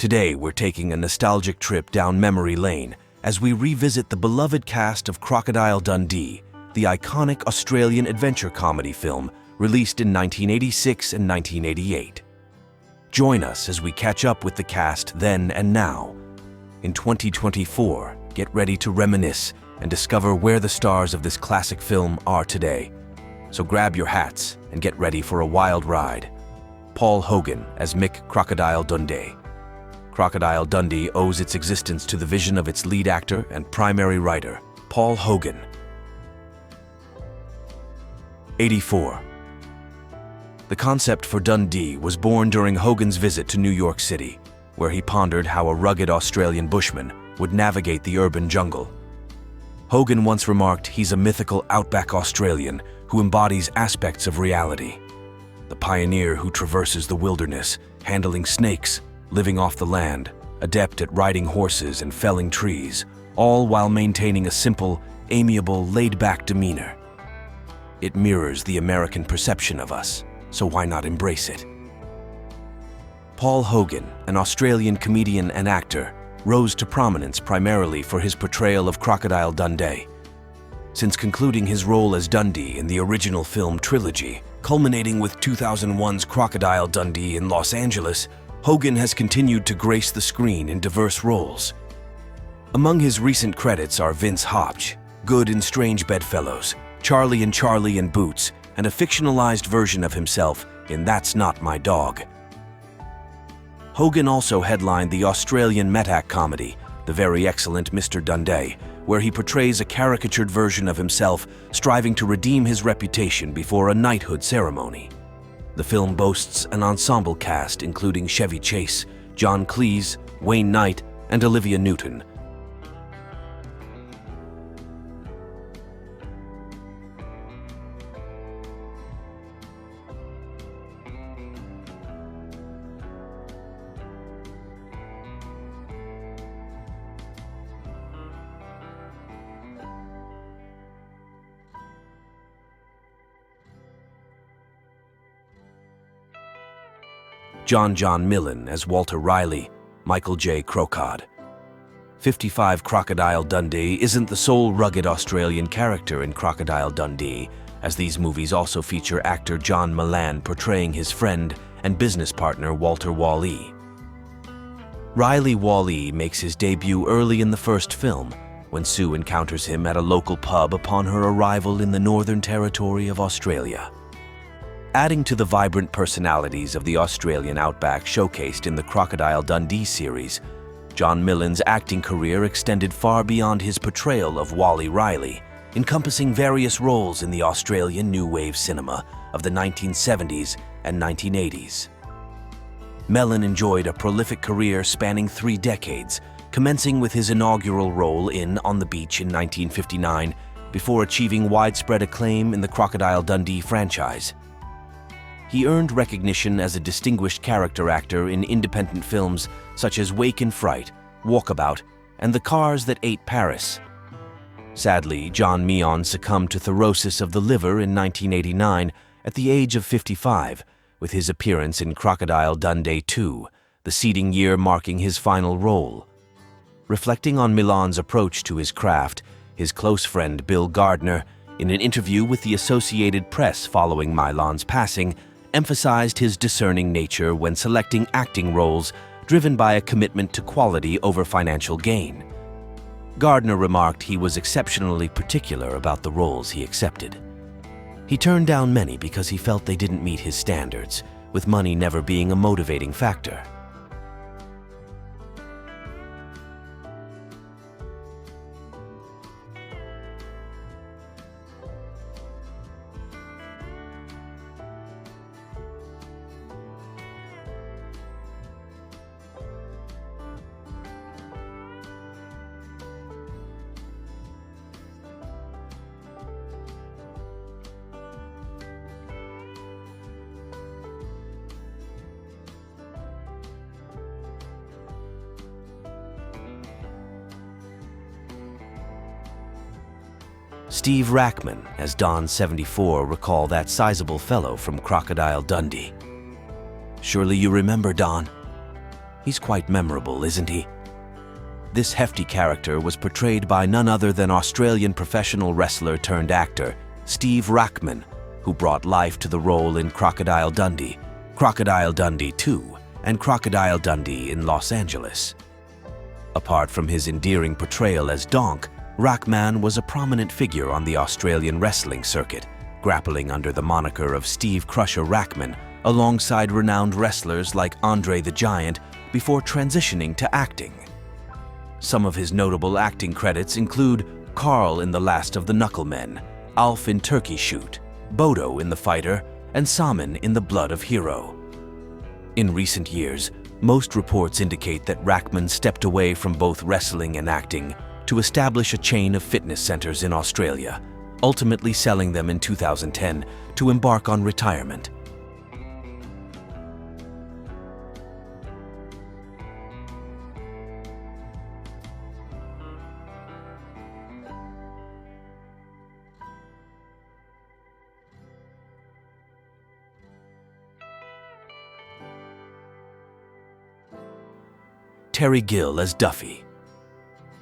Today, we're taking a nostalgic trip down memory lane as we revisit the beloved cast of Crocodile Dundee, the iconic Australian adventure comedy film released in 1986 and 1988. Join us as we catch up with the cast then and now. In 2024, get ready to reminisce and discover where the stars of this classic film are today. So grab your hats and get ready for a wild ride. Paul Hogan as Mick Crocodile Dundee. Crocodile Dundee owes its existence to the vision of its lead actor and primary writer, Paul Hogan. 84. The concept for Dundee was born during Hogan's visit to New York City, where he pondered how a rugged Australian bushman would navigate the urban jungle. Hogan once remarked he's a mythical outback Australian who embodies aspects of reality. The pioneer who traverses the wilderness, handling snakes, living off the land, adept at riding horses and felling trees, all while maintaining a simple, amiable, laid-back demeanor. It mirrors the American perception of us, so why not embrace it? Paul Hogan, an Australian comedian and actor, rose to prominence primarily for his portrayal of Crocodile Dundee. Since concluding his role as Dundee in the original film trilogy, culminating with 2001's Crocodile Dundee in Los Angeles, Hogan has continued to grace the screen in diverse roles. Among his recent credits are Vince Hopch, Good and Strange Bedfellows, Charlie and Charlie and Boots, and a fictionalized version of himself in That's Not My Dog. Hogan also headlined the Australian metac comedy, The Very Excellent Mr. Dundee, where he portrays a caricatured version of himself striving to redeem his reputation before a knighthood ceremony. The film boasts an ensemble cast including Chevy Chase, John Cleese, Wayne Knight, and Olivia Newton. John Millen as Walter Riley, Michael J. Crocod. 55 Crocodile Dundee isn't the sole rugged Australian character in Crocodile Dundee, as these movies also feature actor John Millan portraying his friend and business partner Walter Wall-E. Riley Wall-E makes his debut early in the first film, when Sue encounters him at a local pub upon her arrival in the Northern Territory of Australia. Adding to the vibrant personalities of the Australian outback showcased in the Crocodile Dundee series, John Millen's acting career extended far beyond his portrayal of Wally Riley, encompassing various roles in the Australian New Wave cinema of the 1970s and 1980s. Millen enjoyed a prolific career spanning 3 decades, commencing with his inaugural role in On the Beach in 1959, before achieving widespread acclaim in the Crocodile Dundee franchise. He earned recognition as a distinguished character actor in independent films such as Wake in Fright, Walkabout, and The Cars That Ate Paris. Sadly, John Millen succumbed to cirrhosis of the liver in 1989 at the age of 55, with his appearance in Crocodile Dundee 2, the seeding year marking his final role. Reflecting on Millen's approach to his craft, his close friend Bill Gardner, in an interview with the Associated Press following Millen's passing, emphasized his discerning nature when selecting acting roles driven by a commitment to quality over financial gain. Gardner remarked he was exceptionally particular about the roles he accepted. He turned down many because he felt they didn't meet his standards, with money never being a motivating factor. Steve Rackman as Don 74 recall that sizable fellow from Crocodile Dundee. "Surely you remember Don? He's quite memorable, isn't he? This hefty character was portrayed by none other than Australian professional wrestler turned actor Steve Rackman, who brought life to the role in Crocodile Dundee, Crocodile Dundee 2, and Crocodile Dundee in Los Angeles. Apart from his endearing portrayal as Donk, Rackman was a prominent figure on the Australian wrestling circuit, grappling under the moniker of Steve Crusher Rackman alongside renowned wrestlers like Andre the Giant before transitioning to acting. Some of his notable acting credits include Carl in The Last of the Knucklemen, Alf in Turkey Shoot, Bodo in The Fighter, and Saman in The Blood of Hero. In recent years, most reports indicate that Rackman stepped away from both wrestling and acting to establish a chain of fitness centers in Australia, ultimately selling them in 2010 to embark on retirement. Terry Gill as Duffy.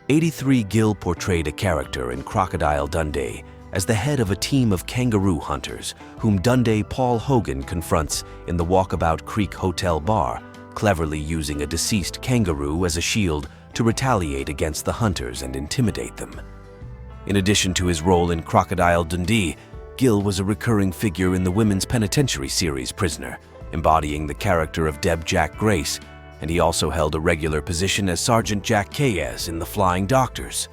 83 Gill portrayed a character in Crocodile Dundee as the head of a team of kangaroo hunters whom Dundee Paul Hogan confronts in the Walkabout Creek Hotel bar, cleverly using a deceased kangaroo as a shield to retaliate against the hunters and intimidate them. In addition to his role in Crocodile Dundee, Gill was a recurring figure in the women's penitentiary series Prisoner, embodying the character of Deb Jack Grace, and he also held a regular position as Sergeant Jack Kayes in The Flying Doctors.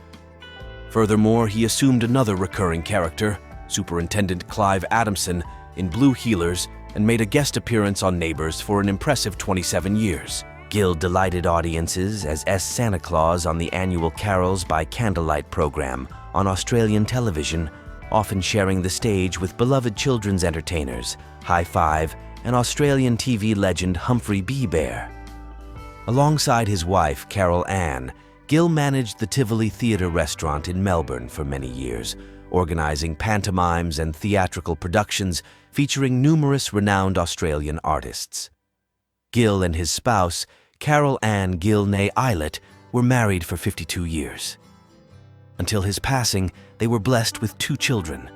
Furthermore, he assumed another recurring character, Superintendent Clive Adamson, in Blue Heelers and made a guest appearance on Neighbours for an impressive 27 years. Gill delighted audiences as S. Santa Claus on the annual Carols by Candlelight program on Australian television, often sharing the stage with beloved children's entertainers, High Five, and Australian TV legend Humphrey B. Bear. Alongside his wife, Carol Ann, Gill managed the Tivoli Theatre restaurant in Melbourne for many years, organizing pantomimes and theatrical productions featuring numerous renowned Australian artists. Gill and his spouse, Carol Ann Gill-Nay Eilert, were married for 52 years. Until his passing, they were blessed with 2 children.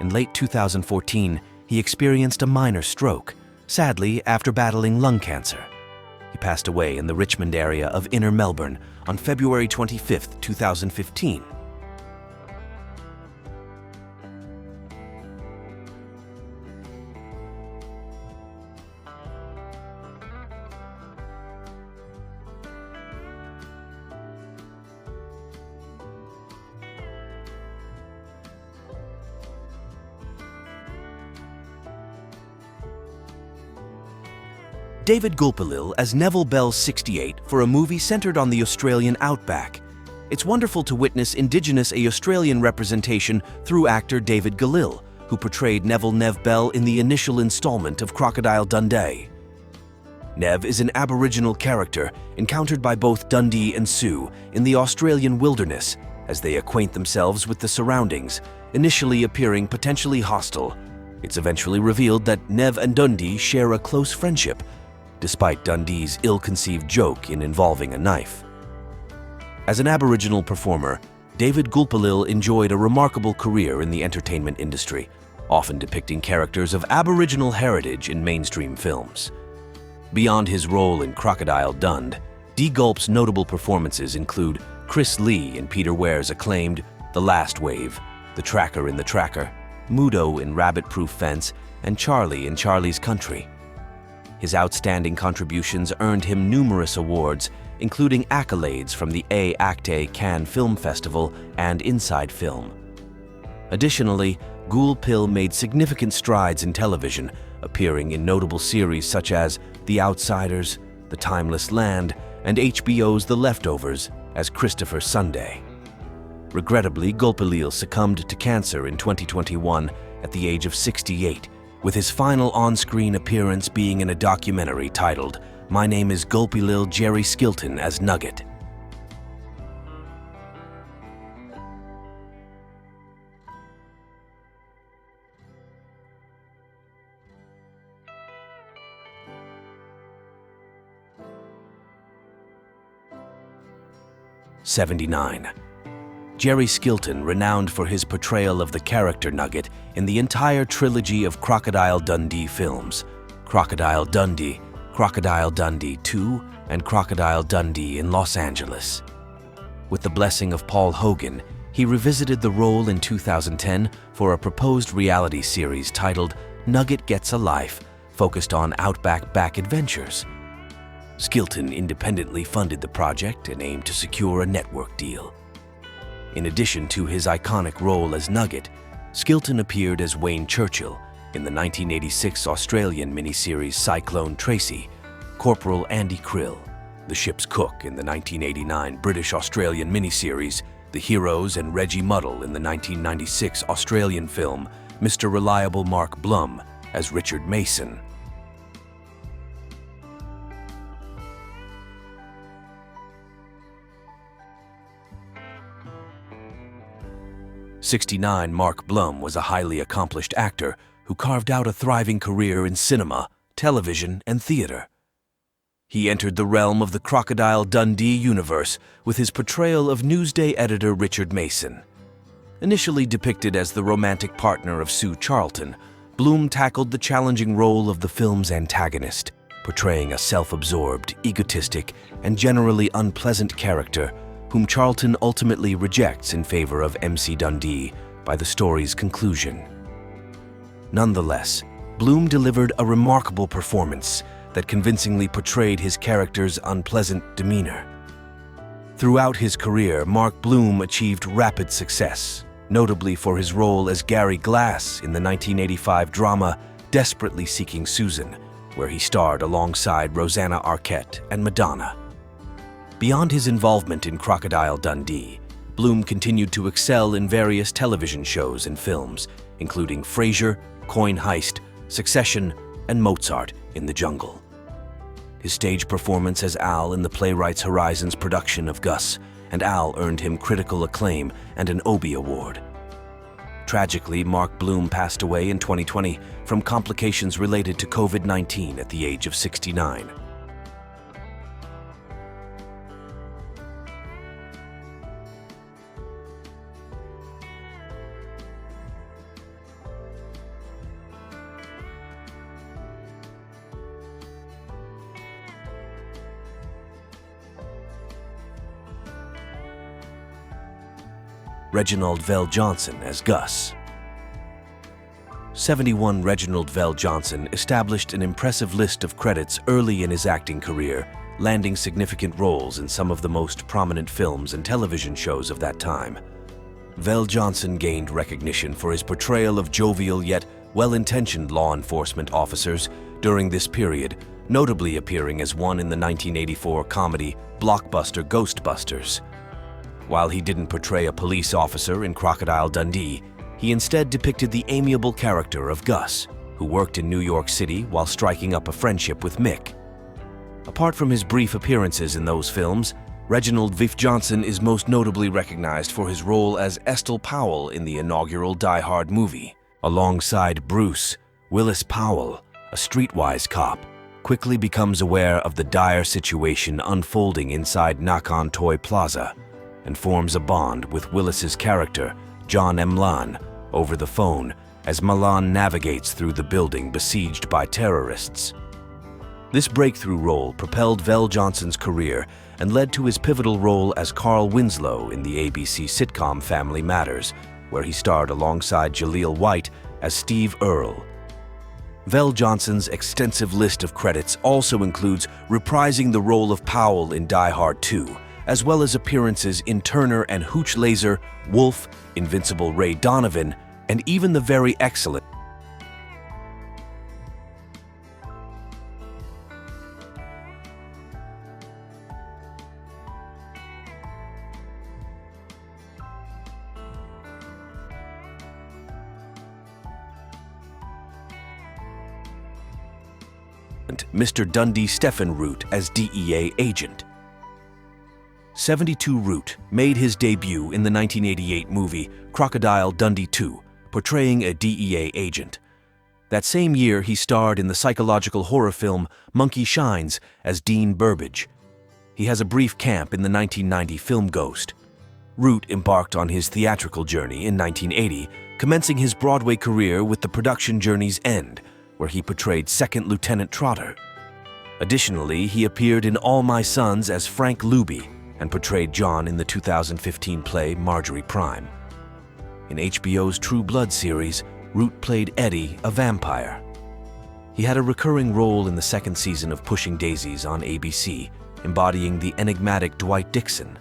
In late 2014, he experienced a minor stroke, sadly after battling lung cancer. He passed away in the Richmond area of Inner Melbourne on February 25, 2015. David Gulpilil as Neville Bell 68 for a movie centered on the Australian outback. It's wonderful to witness Indigenous Australian representation through actor David Galil, who portrayed Neville Nev Bell in the initial installment of Crocodile Dundee. Nev is an Aboriginal character encountered by both Dundee and Sioux in the Australian wilderness as they acquaint themselves with the surroundings, initially appearing potentially hostile. It's eventually revealed that Nev and Dundee share a close friendship, despite Dundee's ill-conceived joke in involving a knife. As an Aboriginal performer, David Gulpilil enjoyed a remarkable career in the entertainment industry, often depicting characters of Aboriginal heritage in mainstream films. Beyond his role in Crocodile Dundee, D. Gulp's notable performances include Chris Lee in Peter Ware's acclaimed The Last Wave, The Tracker in The Tracker, Mudo in Rabbit Proof Fence, and Charlie in Charlie's Country. His outstanding contributions earned him numerous awards, including accolades from the A-Acte Cannes Film Festival and Inside Film. Additionally, Gulpilil made significant strides in television, appearing in notable series such as The Outsiders, The Timeless Land, and HBO's The Leftovers as Christopher Sunday. Regrettably, Gulpilil succumbed to cancer in 2021 at the age of 68, with his final on-screen appearance being in a documentary titled My Name is Gulpilil Jerry Skilton as Nugget. 79. Jerry Skilton, renowned for his portrayal of the character Nugget in the entire trilogy of Crocodile Dundee films, Crocodile Dundee, Crocodile Dundee 2, and Crocodile Dundee in Los Angeles. With the blessing of Paul Hogan, he revisited the role in 2010 for a proposed reality series titled Nugget Gets a Life, focused on outback adventures. Skilton independently funded the project and aimed to secure a network deal. In addition to his iconic role as Nugget, Skilton appeared as Wayne Churchill in the 1986 Australian miniseries Cyclone Tracy, Corporal Andy Krill, the ship's cook in the 1989 British-Australian miniseries The Heroes, and Reggie Muddle in the 1996 Australian film Mr. Reliable Mark Blum as Richard Mason. '69 Mark Blum was a highly accomplished actor who carved out a thriving career in cinema, television, and theater. He entered the realm of the Crocodile Dundee universe with his portrayal of Newsday editor Richard Mason. Initially depicted as the romantic partner of Sue Charlton, Blum tackled the challenging role of the film's antagonist, portraying a self-absorbed, egotistic, and generally unpleasant character whom Charlton ultimately rejects in favor of MC Dundee by the story's conclusion. Nonetheless, Blum delivered a remarkable performance that convincingly portrayed his character's unpleasant demeanor. Throughout his career, Mark Blum achieved rapid success, notably for his role as Gary Glass in the 1985 drama Desperately Seeking Susan, where he starred alongside Rosanna Arquette and Madonna. Beyond his involvement in Crocodile Dundee, Blum continued to excel in various television shows and films, including Frasier, Coin Heist, Succession, and Mozart in the Jungle. His stage performance as Al in the Playwrights Horizons production of Gus and Al earned him critical acclaim and an Obie Award. Tragically, Mark Blum passed away in 2020 from complications related to COVID-19 at the age of 69. Reginald VelJohnson as Gus. 71 Reginald VelJohnson established an impressive list of credits early in his acting career, landing significant roles in some of the most prominent films and television shows of that time. VelJohnson gained recognition for his portrayal of jovial yet well-intentioned law enforcement officers during this period, notably appearing as one in the 1984 comedy blockbuster Ghostbusters. While he didn't portray a police officer in Crocodile Dundee, he instead depicted the amiable character of Gus, who worked in New York City while striking up a friendship with Mick. Apart from his brief appearances in those films, Reginald VelJohnson is most notably recognized for his role as Estelle Powell in the inaugural Die Hard movie. Alongside Bruce, Willis Powell, a streetwise cop, quickly becomes aware of the dire situation unfolding inside Nakon Toy Plaza and forms a bond with Willis's character, John Milan, over the phone as Milan navigates through the building besieged by terrorists. This breakthrough role propelled VelJohnson's career and led to his pivotal role as Carl Winslow in the ABC sitcom Family Matters, where he starred alongside Jaleel White as Steve Earle. VelJohnson's extensive list of credits also includes reprising the role of Powell in Die Hard 2, as well as appearances in Turner and Hooch Laser, Wolf, Invincible Ray Donovan, and even the very excellent Mr. Dundee Stephen Root as DEA agent. 72 Root made his debut in the 1988 movie Crocodile Dundee 2, portraying a DEA agent. That same year, he starred in the psychological horror film Monkey Shines as Dean Burbage. He has a brief camp in the 1990 film Ghost. Root embarked on his theatrical journey in 1980, commencing his Broadway career with The Production Journey's End, where he portrayed Second Lieutenant Trotter. Additionally, he appeared in All My Sons as Frank Luby and portrayed John in the 2015 play Marjorie Prime. In HBO's True Blood series, Root played Eddie, a vampire. He had a recurring role in the second season of Pushing Daisies on ABC, embodying the enigmatic Dwight Dixon.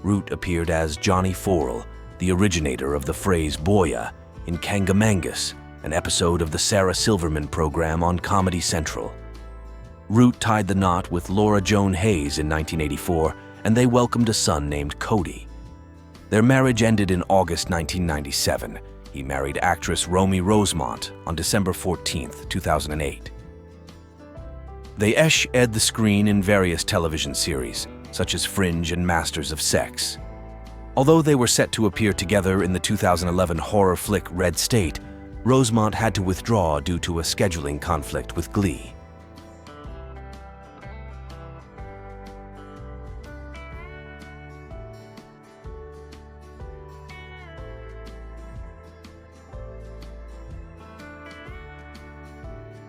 Root appeared as Johnny Forel, the originator of the phrase boya, in Kangamangus, an episode of the Sarah Silverman program on Comedy Central. Root tied the knot with Laura Joan Hayes in 1984, and they welcomed a son named Cody. Their marriage ended in August 1997. He married actress Romy Rosemont on December 14, 2008. They ed the screen in various television series, such as Fringe and Masters of Sex. Although they were set to appear together in the 2011 horror flick Red State, Rosemont had to withdraw due to a scheduling conflict with Glee.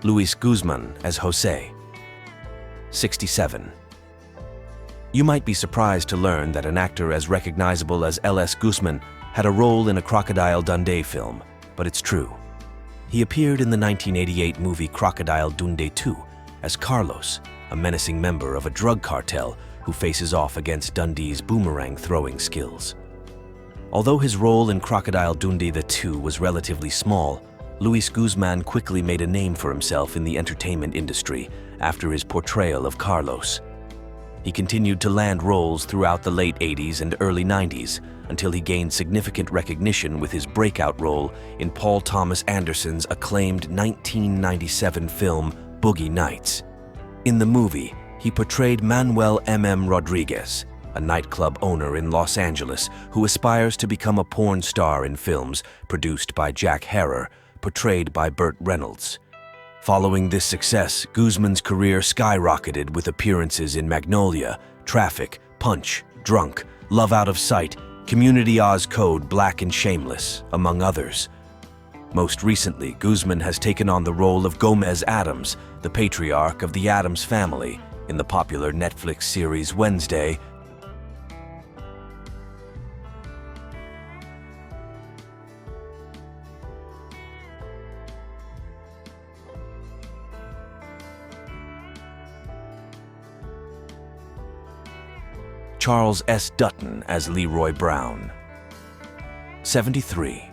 Luis Guzman as Jose, 67. You might be surprised to learn that an actor as recognizable as L.S. Guzman had a role in a Crocodile Dundee film, but it's true. He appeared in the 1988 movie Crocodile Dundee 2 as Carlos, a menacing member of a drug cartel who faces off against Dundee's boomerang throwing skills. Although his role in Crocodile Dundee 2 was relatively small, Luis Guzman quickly made a name for himself in the entertainment industry after his portrayal of Carlos. He continued to land roles throughout the late 80s and early 90s until he gained significant recognition with his breakout role in Paul Thomas Anderson's acclaimed 1997 film Boogie Nights. In the movie, he portrayed Manuel M.M. Rodriguez, a nightclub owner in Los Angeles who aspires to become a porn star in films produced by Jack Harrer, portrayed by Burt Reynolds. Following this success, Guzman's career skyrocketed with appearances in Magnolia, Traffic, Punch, Drunk, Love Out of Sight, Community Oz Code, Black and Shameless, among others. Most recently, Guzman has taken on the role of Gomez Addams, the patriarch of the Addams family, in the popular Netflix series Wednesday. Charles S. Dutton as Leroy Brown, 73.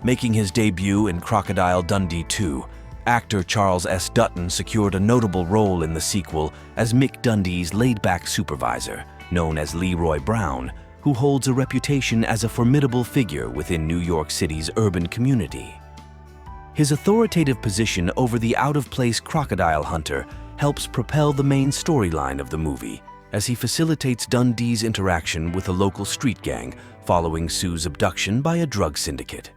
Making his debut in Crocodile Dundee 2, actor Charles S. Dutton secured a notable role in the sequel as Mick Dundee's laid-back supervisor, known as Leroy Brown, who holds a reputation as a formidable figure within New York City's urban community. His authoritative position over the out-of-place crocodile hunter helps propel the main storyline of the movie, as he facilitates Dundee's interaction with a local street gang following Sue's abduction by a drug syndicate.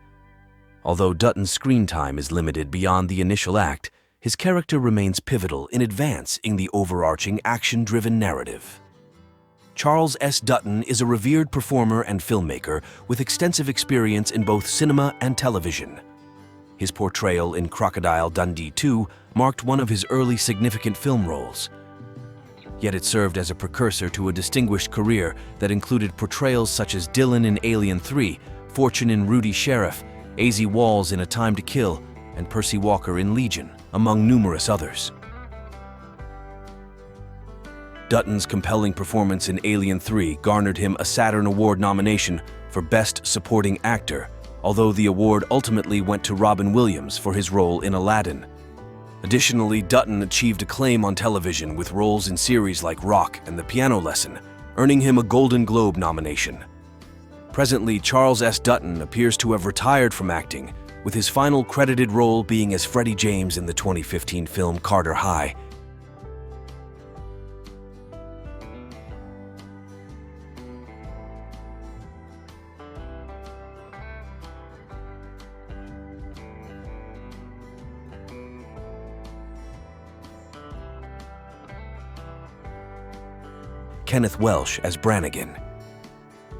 Although Dutton's screen time is limited beyond the initial act, his character remains pivotal in advancing the overarching action-driven narrative. Charles S. Dutton is a revered performer and filmmaker with extensive experience in both cinema and television. His portrayal in Crocodile Dundee 2 marked one of his early significant film roles. Yet it served as a precursor to a distinguished career that included portrayals such as Dylan in Alien 3, Fortune in Rudy Sheriff, A.Z. Walls in A Time to Kill, and Percy Walker in Legion, among numerous others. Dutton's compelling performance in Alien 3 garnered him a Saturn Award nomination for Best Supporting Actor, although the award ultimately went to Robin Williams for his role in Aladdin. Additionally, Dutton achieved acclaim on television with roles in series like Rock and The Piano Lesson, earning him a Golden Globe nomination. Presently, Charles S. Dutton appears to have retired from acting, with his final credited role being as Freddie James in the 2015 film Carter High. Kenneth Welsh as Brannigan.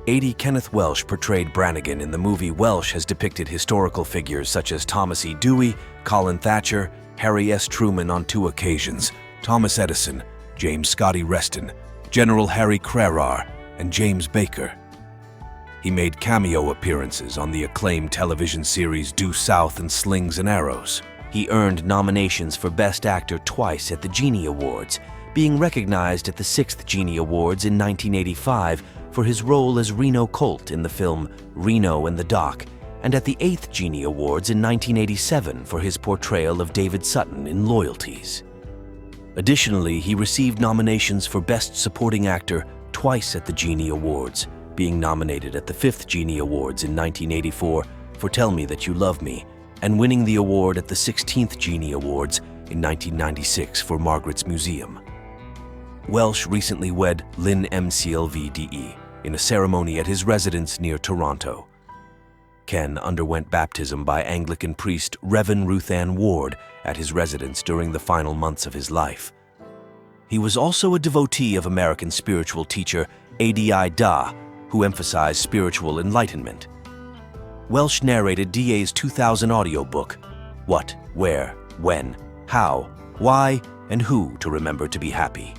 80 Kenneth Welsh portrayed Brannigan in the movie. Welsh has depicted historical figures such as Thomas E. Dewey, Colin Thatcher, Harry S. Truman on 2 occasions, Thomas Edison, James Scotty Reston, General Harry Crerar, and James Baker. He made cameo appearances on the acclaimed television series Due South and Slings and Arrows. He earned nominations for Best Actor twice at the Genie Awards, being recognized at the 6th Genie Awards in 1985 for his role as Reno Colt in the film Reno and the Doc, and at the 8th Genie Awards in 1987 for his portrayal of David Sutton in Loyalties. Additionally, he received nominations for Best Supporting Actor twice at the Genie Awards, being nominated at the 5th Genie Awards in 1984 for Tell Me That You Love Me, and winning the award at the 16th Genie Awards in 1996 for Margaret's Museum. Welsh recently wed Lynn McLvde in a ceremony at his residence near Toronto. Ken underwent baptism by Anglican priest Reverend Ruth Ann Ward at his residence during the final months of his life. He was also a devotee of American spiritual teacher A.D.I. Da, who emphasized spiritual enlightenment. Welsh narrated DA's 2000 audiobook, What, Where, When, How, Why, and Who to Remember to Be Happy.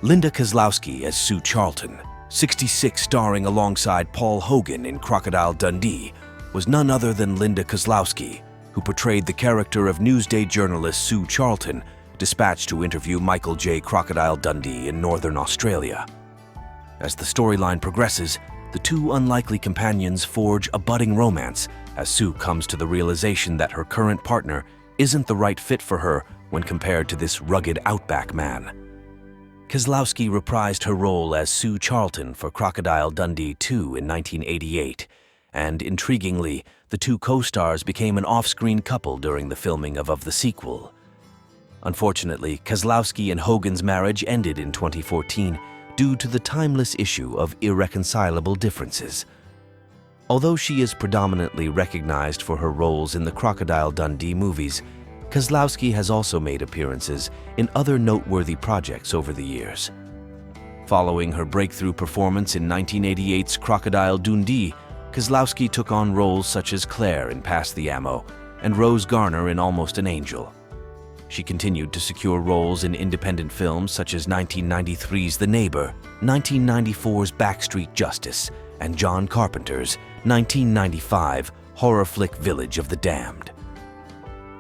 Linda Kozlowski as Sue Charlton, 66, starring alongside Paul Hogan in Crocodile Dundee, was none other than Linda Kozlowski, who portrayed the character of Newsday journalist Sue Charlton, dispatched to interview Michael J. Crocodile Dundee in Northern Australia. As the storyline progresses, the two unlikely companions forge a budding romance as Sue comes to the realization that her current partner isn't the right fit for her when compared to this rugged outback man. Kozlowski reprised her role as Sue Charlton for Crocodile Dundee 2 in 1988, and intriguingly, the two co-stars became an off-screen couple during the filming of the sequel. Unfortunately, Kozlowski and Hogan's marriage ended in 2014 due to the timeless issue of irreconcilable differences. Although she is predominantly recognized for her roles in the Crocodile Dundee movies, Kozlowski has also made appearances in other noteworthy projects over the years. Following her breakthrough performance in 1988's Crocodile Dundee, Kozlowski took on roles such as Claire in Pass the Ammo and Rose Garner in Almost an Angel. She continued to secure roles in independent films such as 1993's The Neighbor, 1994's Backstreet Justice, and John Carpenter's 1995 horror flick Village of the Damned.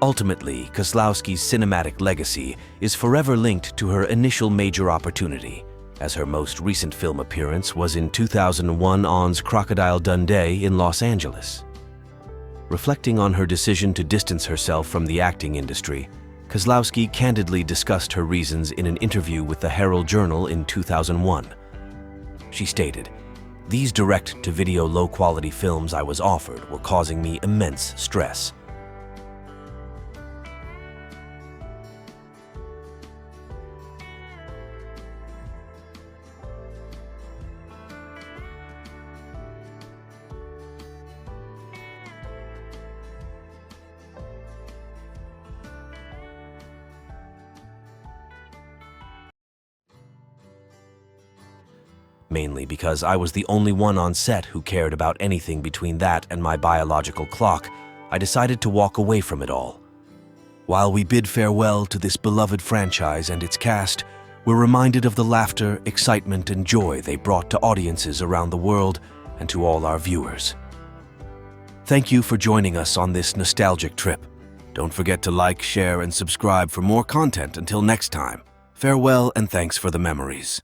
Ultimately, Kozlowski's cinematic legacy is forever linked to her initial major opportunity, as her most recent film appearance was in 2001 on's Crocodile Dundee in Los Angeles. Reflecting on her decision to distance herself from the acting industry, Kozlowski candidly discussed her reasons in an interview with the Herald Journal in 2001. She stated, "These direct-to-video low-quality films I was offered were causing me immense stress. Mainly because I was the only one on set who cared about anything between that and my biological clock, I decided to walk away from it all. While we bid farewell to this beloved franchise and its cast, we're reminded of the laughter, excitement, and joy they brought to audiences around the world and to all our viewers. Thank you for joining us on this nostalgic trip. Don't forget to like, share, and subscribe for more content until next time. Farewell and thanks for the memories.